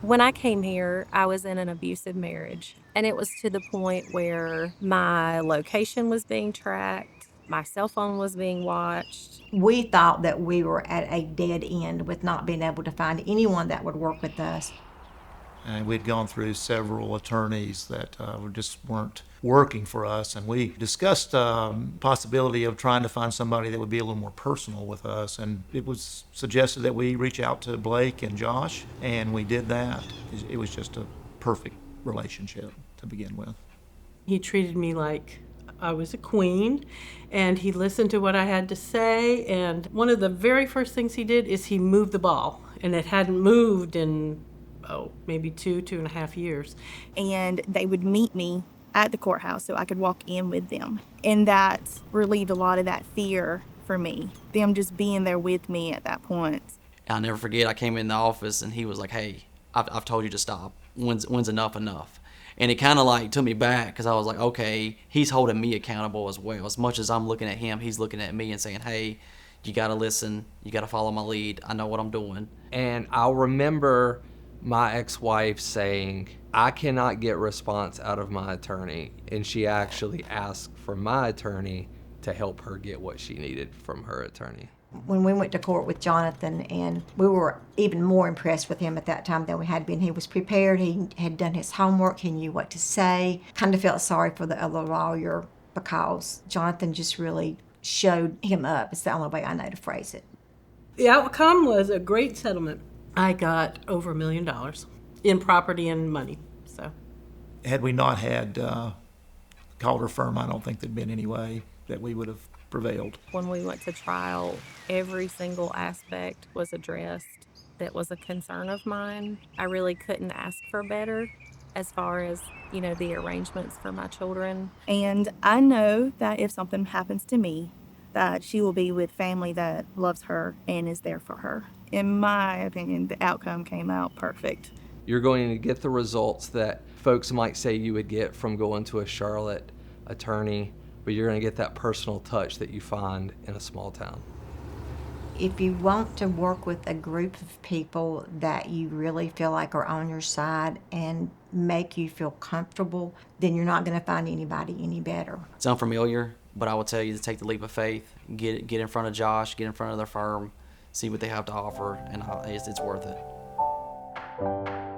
When I came here, I was in an abusive marriage, and it was to the point where my location was being tracked, my cell phone was being watched. We thought that we were at a dead end with not being able to find anyone that would work with us. And we'd gone through several attorneys that just weren't working for us, and we discussed possibility of trying to find somebody that would be a little more personal with us. And it was suggested that we reach out to Blake and Josh, and we did that. It was just a perfect relationship to begin with. He treated me like I was a queen, and he listened to what I had to say. And one of the very first things he did is he moved the ball, and it hadn't moved in maybe 2.5 years. And they would meet me at the courthouse so I could walk in with them. And that relieved a lot of that fear for me, them just being there with me at that point. I'll never forget, I came in the office and he was like, hey, I've told you to stop. When's enough? And it kind of like took me back, because I was like, okay, he's holding me accountable as well. As much as I'm looking at him, he's looking at me and saying, hey, you got to listen. You got to follow my lead. I know what I'm doing. And I'll remember my ex-wife saying, I cannot get response out of my attorney. And she actually asked for my attorney to help her get what she needed from her attorney. When we went to court with Jonathan, and we were even more impressed with him at that time than we had been. He was prepared, he had done his homework, he knew what to say. Kind of felt sorry for the other lawyer, because Jonathan just really showed him up. It's the only way I know to phrase it. The outcome was a great settlement. I got over $1 million in property and money. So, Had we not had Calder firm, I don't think there'd been any way that we would have prevailed. When we went to trial, every single aspect was addressed that was a concern of mine. I really couldn't ask for better as far as, the arrangements for my children. And I know that if something happens to me, that she will be with family that loves her and is there for her. In my opinion, the outcome came out perfect. You're going to get the results that folks might say you would get from going to a Charlotte attorney, but you're going to get that personal touch that you find in a small town. If you want to work with a group of people that you really feel like are on your side and make you feel comfortable, then you're not going to find anybody any better. It's unfamiliar, but I will tell you to take the leap of faith, get in front of Josh, get in front of their firm, see what they have to offer, and it's worth it.